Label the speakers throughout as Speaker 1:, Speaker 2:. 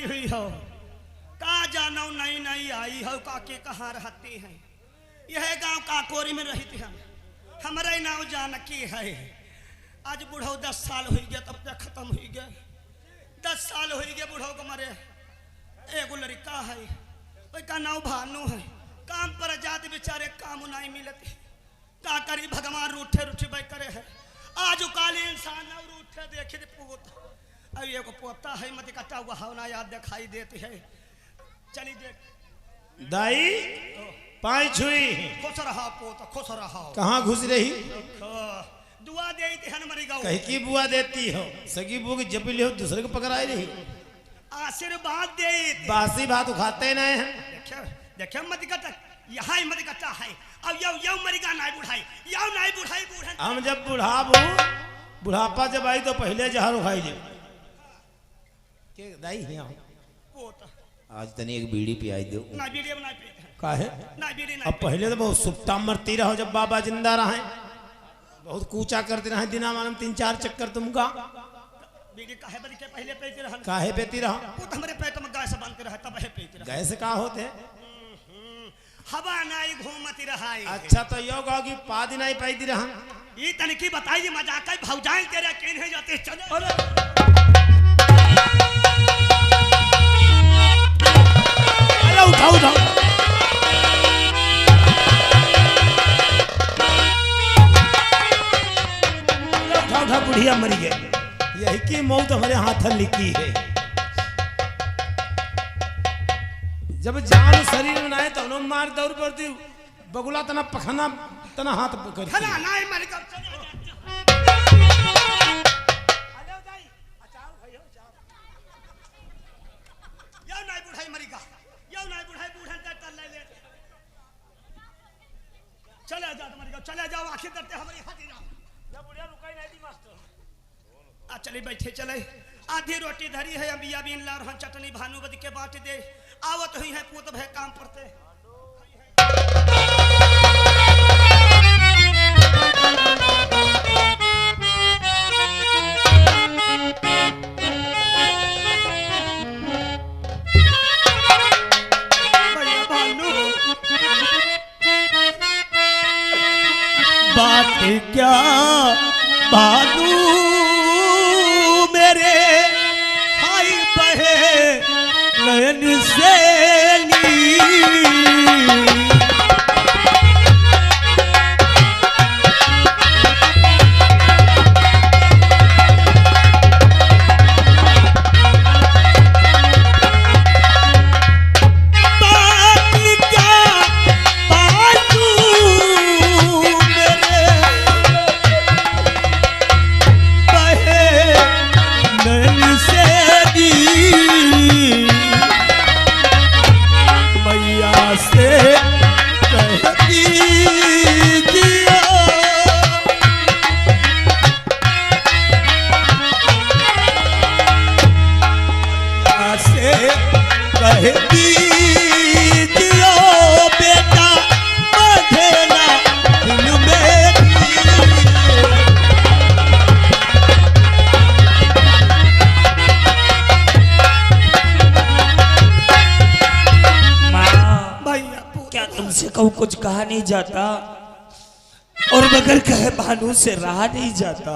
Speaker 1: आई हुई हो, का जानो नई नई आई हो, काके कहाँ रहती है। यह गांव काकोरी में रहती है, हमारे नाव जानकी है। आज बुढ़ो 10 साल हो गया, तब तक खत्म हो गया। 10 साल हो गए बुढ़ो को मरे। एगो लड़का है, उसका नाव भानु है। काम पर जाते बेचारे काम नहीं मिलते, का करी भगवान रूठे रूठे भाई करे है। आज काली इंसान रूठे देखे पूत, अब ये को पोता है मत कटा हुआ हवना याद दिखाई देती है। चली देख
Speaker 2: दाई पाई छुई
Speaker 1: खुश रहा पोत, खुश रहा।
Speaker 2: कहाँ घुस रही?
Speaker 1: दुआ देती है मरी गाँव
Speaker 2: कहीं की बुआ देती हो, सगी बुआ की जब ले हो दूसरे को पकड़ाई रही।
Speaker 1: आशीर्वाद दे,
Speaker 2: बासी भात खाते नहीं है।
Speaker 1: देखिए मत कटा, यहाँ मत कटा है। अब यो मरिका नहीं बुढ़ाई, यो नहीं बुढ़ाई बूढ़ा।
Speaker 2: हम जब बुढ़ापा जब आई तो पहले जहर खाई जे के दाई यहाँ आज तनी एक बीड़ी पियाई दो
Speaker 1: ना। बीड़ी ना पी
Speaker 2: काहे
Speaker 1: ना, बीड़ी ना।
Speaker 2: अब पहले तो बहुत सुप्ता मरती रहो, जब बाबा जिंदा रहे बहुत कूचा करते रहे, दिना मानम 3-4 चक्कर तुमका।
Speaker 1: बीड़ी काहे बड़ी के पहले पेती रहा,
Speaker 2: काहे पेती रहो?
Speaker 1: वो हमरे पेट में गैस बन के रहा, तब है पेती रहा।
Speaker 2: गैस का होते
Speaker 1: हवा नहीं घूमती रहा।
Speaker 2: अच्छा तो यो गाँव की पादी नहीं पाई रहा।
Speaker 1: ये तनिकी बताइए मजाक है, भौजाएं तेरे केन है जाते चले।
Speaker 2: अरे उठाओ उठाओ उठा बुढ़िया मरी गए। यही की मौत हमारे हाथ लिखी है। जब जान शरीर में आए तो हम मार दौड़ पड़ती बगुला तना पखना तना हाथ पकड़
Speaker 1: खना नहीं मर कर यो नहीं बुढ़ाई मरिका, यो नहीं बुढ़ाई बूढ़ा डर ले ले। चले जाओ मरिका, चले जाओ, आखिर करते हमारी हाथी जाओ। या बुढ़िया रुकाई नहीं दी मास्टर। आ चले बैठे चले, आधी रोटी धरी है, अबिया बीन ला रहन चटनी भानुवती के बांट दे। आवत हुई है पूत भय काम पड़ते। बात क्या भानु मेरे हाय बहे नयन से
Speaker 3: कुछ कहा नहीं जाता और बगैर कहे भानु से रहा नहीं जाता।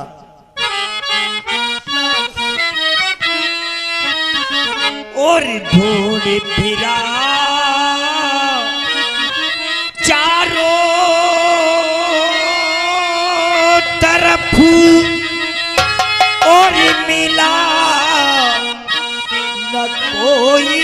Speaker 3: और ढूंढ फिरा चारों तरफ और मिला न कोई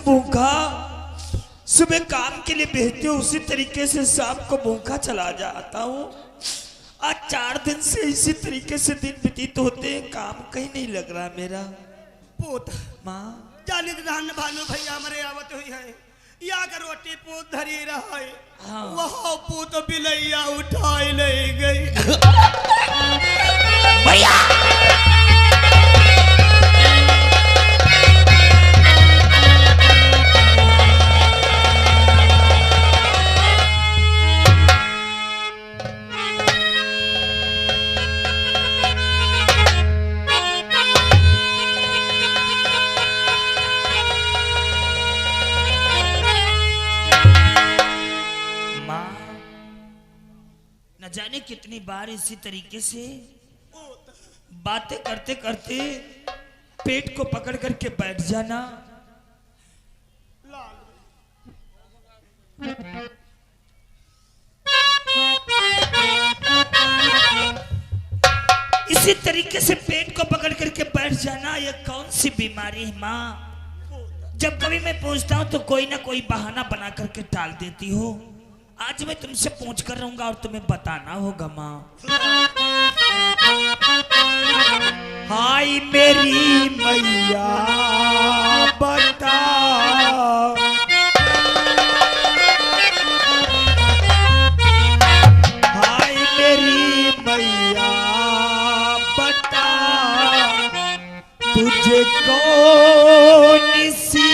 Speaker 3: भूखा सुबह काम के लिए भेजते हो उसी तरीके से शाम को भूखा चला जाता हूँ। आज 4 दिन से इसी तरीके से दिन व्यतीत होते हैं, काम कहीं नहीं लग रहा मेरा।
Speaker 1: पूत
Speaker 3: माँ
Speaker 1: जाने धान भानु भैया हमारे आवत हुई है या कर रोटी पूत धरी रहा है।
Speaker 3: हाँ।
Speaker 1: वह पूत बिलैया उठाई ले गई।
Speaker 3: भैया न जाने कितनी बार इसी तरीके से बातें करते करते पेट को पकड़ करके बैठ जाना। इसी तरीके से पेट को पकड़ करके बैठ जाना, ये कौन सी बीमारी है माँ? जब कभी मैं पूछता हूँ तो कोई ना कोई बहाना बना करके टाल देती हो। आज मैं तुमसे पूछ कर रहूंगा और तुम्हें बताना होगा माँ। हाय मेरी मैया बता, हाय मेरी मैया बता, तुझे कौन सी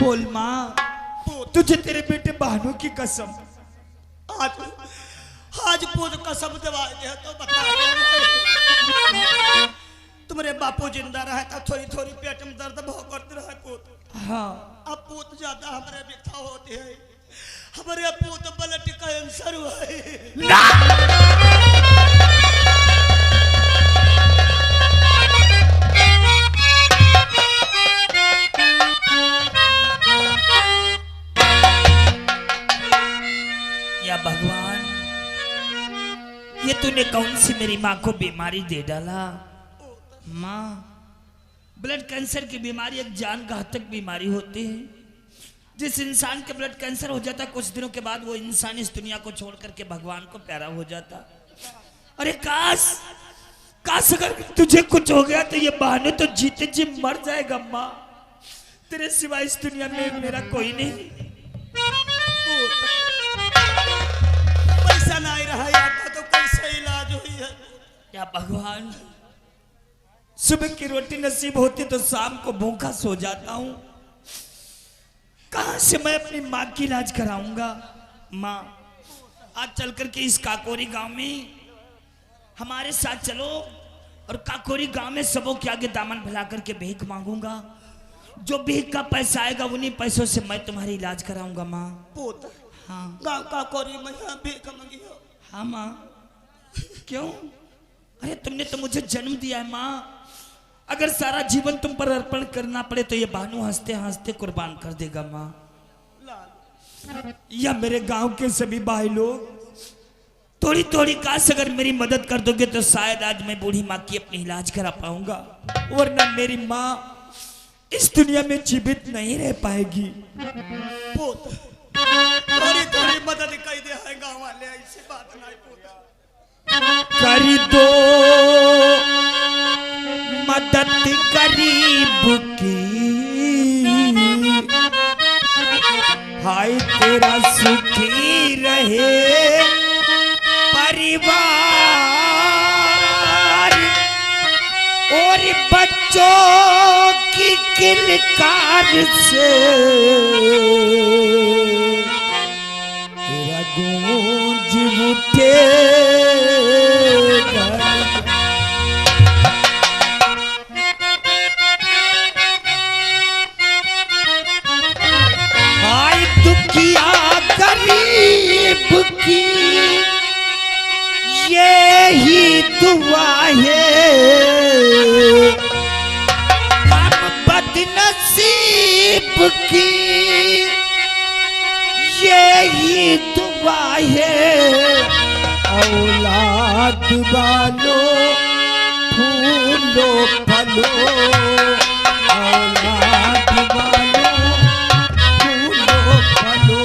Speaker 3: बोल माँ, तुझे तेरे बेटे बहनों की कसम
Speaker 1: आज पूत कसम दवा दे तो बता। तुम्हारे बापू जिंदा रहे तो थोड़ी थोड़ी पेट में दर्द बहुत करते रहे पूत।
Speaker 3: हाँ
Speaker 1: अब पूत ज्यादा हमारे व्यथा होते हैं, हमारे पूत ब्लड कैंसर हुआ है।
Speaker 3: या भगवान, ये तूने कौन सी मेरी माँ को बीमारी दे डाला? माँ, ब्लड कैंसर की बीमारी एक जान घातक बीमारी होती है। जिस इंसान के ब्लड कैंसर हो जाता कुछ दिनों के बाद वो इंसान इस दुनिया को छोड़ करके भगवान को प्यारा हो जाता। अरे काश काश अगर तुझे कुछ हो गया तो ये बहाने तो जीते जी मर जाएगा माँ। तेरे सिवा इस दुनिया में मेरा कोई नहीं।
Speaker 1: पैसा नहीं रहा आता तो कैसे इलाज हुई है?
Speaker 3: या भगवान, सुबह की रोटी नसीब होती तो शाम को भूखा सो जाता हूं। कहां से मैं अपनी माँ की इलाज कराऊंगा? माँ, आज चल करके इस काकोरी गांव में हमारे साथ चलो और काकोरी गांव में सबों के आगे दामन फैला करके भीख मांगूंगा। जो भीख का पैसा आएगा उन्हीं पैसों से मैं तुम्हारी इलाज कराऊंगा माँ।
Speaker 1: पुत्र,
Speaker 3: हाँ
Speaker 1: गाँव काकोरी में यहाँ भीख मांगी हो?
Speaker 3: हाँ माँ। क्यों? अरे तुमने तो मुझे जन्म दिया है माँ। अगर सारा जीवन तुम पर अर्पण करना पड़े तो ये भानु हंसते हंसते कुर्बान कर देगा माँ। या मेरे गांव के सभी भाई लोग थोड़ी थोड़ी काश अगर मेरी मदद कर दोगे तो शायद आज मैं बूढ़ी माँ की अपनी इलाज करा पाऊंगा, वरना मेरी माँ इस दुनिया में जीवित नहीं रह पाएगी।
Speaker 1: पुत्र, थोड़ी थोड़ी मदद कर दे है गाँव वाले, ऐसी बात नहीं पुत्र।
Speaker 3: कर दो मदद गरीब की, हाय तेरा सुखी रहे परिवार और बच्चों की किलकार से तेरा गूंज उठेगा। हाय दुखिया गरीब की यही दुआ है, हम बदनसीब की यही दुआ है। औलाद वालो फूलो फलो, औलाद वालो फूलो फलो।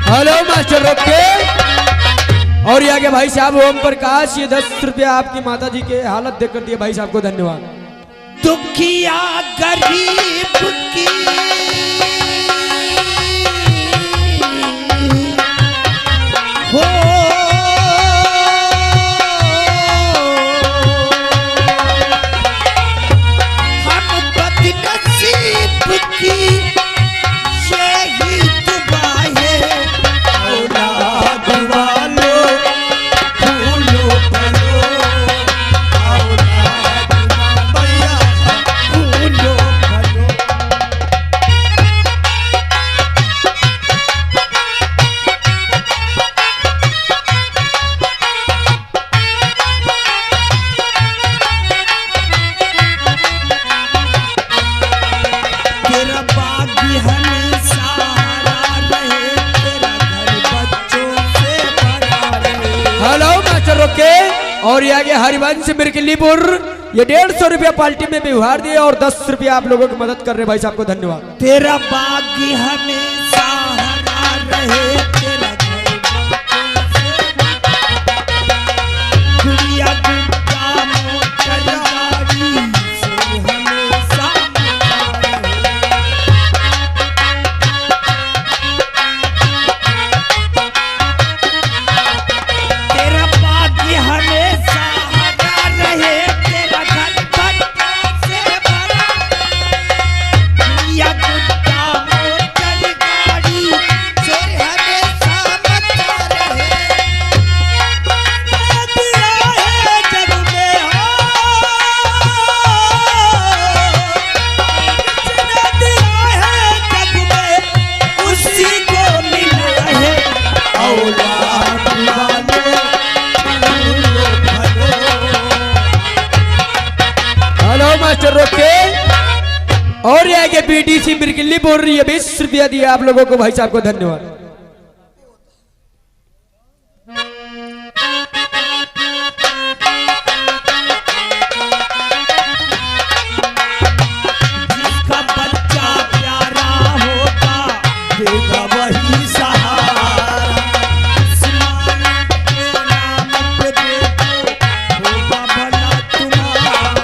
Speaker 4: हेलो मास्टर रोके। और ये आगे भाई साहब ओम प्रकाश, ये 10 रुपया आपकी माता जी के हालत देख कर दिए भाई साहब को धन्यवाद।
Speaker 3: दुखिया गरीब की हो, हम बदनसीब की यही दुआ है। औलाद वालो फूलो फलो, औलाद भैया फूलो फलो। तेरा बागी हमेशा हरा रहे, तेरा घर बच्चों से भरा रहे।
Speaker 4: हेलो मास्टर रोके। और ये आगे हरिवंश मिर्किलीपुर, ये 150 रुपया पार्टी में व्यवहार दिए और 10 रुपया आप लोगों की मदद कर रहे भाई साहब को धन्यवाद।
Speaker 3: तेरा बागी हमेशा हरा रहे, तेरा घर बच्चों से गुड़िया गुड्डा मोटर गाड़ी से हमेशा मचा रहे। तेरा बागी हमेशा हरा रहे, तेरा घर बच्चों से भरा, गुड़िया गुड्डा मोटर गाड़ी से हमेशा मचा रहे। दिया है जग में जिसने दिया है जग में उसी को मिला है। औलाद वालो फूलो फलो।
Speaker 4: हेलो मास्टर रोके। और ये आगे बीडीसी मिर्किलीपुर, ये 20 रुपया दिए आप लोगों को भाई साहब को धन्यवाद।
Speaker 3: जिसका बच्चा प्यारा होता देगा वही सहारा। आसमान के नाम पे देखो होगा भला तुम्हारा।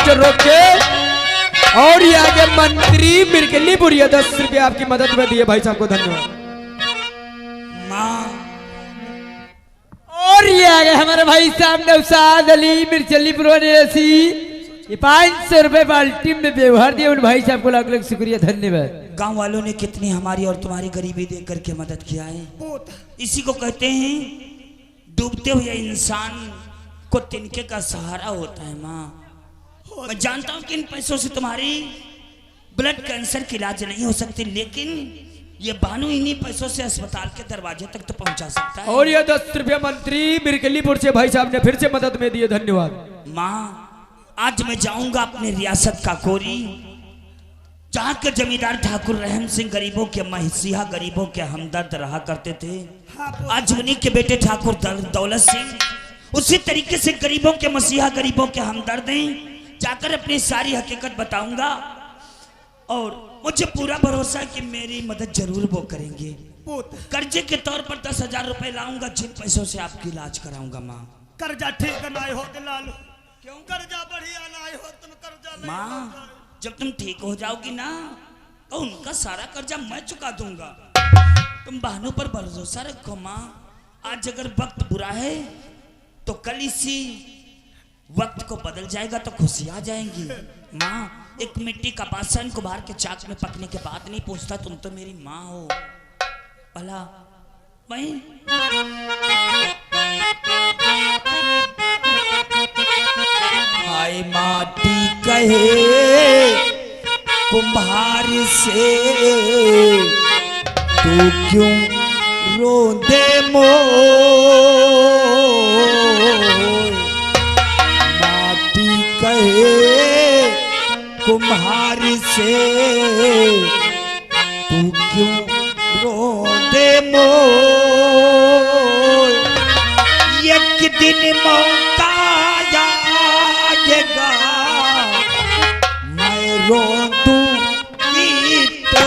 Speaker 4: मास्टर रोके। और ये आगे मंत्री मिर्गलीपुर, ये 10 रुपया आपकी मदद में दिए भाई साहब को धन्यवाद।
Speaker 3: माँ
Speaker 4: और ये आगे हमारे भाई साहब नौशाद अली मिर्चलीपुर निवासी, ये 500 रुपए बाल्टी में व्यवहार दिए। उन भाई साहब को लाख लाख शुक्रिया धन्यवाद।
Speaker 3: गांव वालों ने कितनी हमारी और तुम्हारी गरीबी देख करके मदद किया है। इसी को कहते हैं डूबते हुए इंसान को तिनके का सहारा होता है। माँ मैं जानता हूं कि इन पैसों से तुम्हारी ब्लड कैंसर की इलाज नहीं हो सकती, लेकिन ये बानू इन्हीं पैसों से अस्पताल के दरवाजे तक तो पहुंचा सकता है।
Speaker 4: और ये 10 रुपया मंत्री मिर्गलीपुर से भाई साहब ने फिर से मदद में दिए धन्यवाद।
Speaker 3: माँ आज मैं जाऊंगा अपने रियासत काकोरी, जहाँ के जमींदार ठाकुर रहम सिंह गरीबों के मसीहा, गरीबों के हमदर्द रहा करते थे। आज उन्हीं के बेटे ठाकुर दौलत सिंह उसी तरीके से गरीबों के मसीहा, गरीबों के हमदर्द हैं। जाकर अपनी सारी हकीकत बताऊंगा और मुझे पूरा भरोसा है कि मेरी मदद जरूर वो करेंगे। कर्जे के तौर पर 10,000 रुपए लाऊंगा, जिन पैसों से आपकी इलाज कराऊंगा। माँ
Speaker 1: कर्जा ठीक ना हो दिलालो, क्यों कर्जा बढ़िया ना हो, तुम कर्जा नहीं
Speaker 3: माँ जब तुम ठीक हो जाओगी ना तो उनका सारा कर्जा मैं चुका दूंगा। तुम बहनों पर भरोसा रखो माँ। आज अगर वक्त बुरा है तो कल इसी वक्त को बदल जाएगा तो खुशी आ जाएंगी। माँ एक मिट्टी का बासन कुम्हार के चाक में पकने के बाद नहीं पूछता तुम तो मेरी माँ हो। भला मैं हाय माटी कहे कुम्हार से तू क्यों रोंदे मोर, माटी कहे कुम्हार से तू क्यों रोंदे मोर। एक दिन मौका आएगा मैं रो दूंगी तो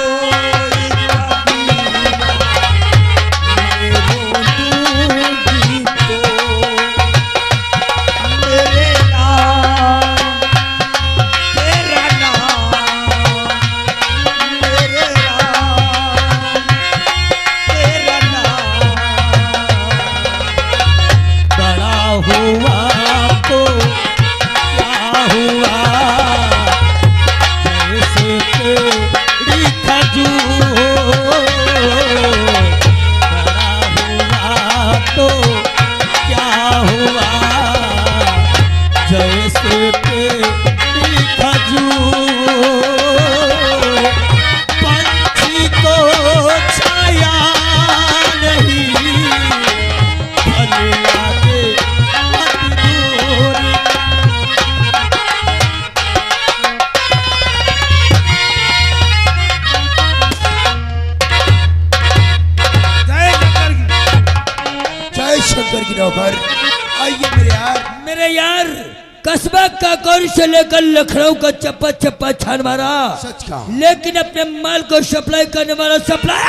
Speaker 5: कस्बा काकोरी से लेकर लखनऊ का चप्पा चप्पा छान मारा,
Speaker 2: सच का
Speaker 5: लेकिन अपने माल को सप्लाई करने वाला सप्लायर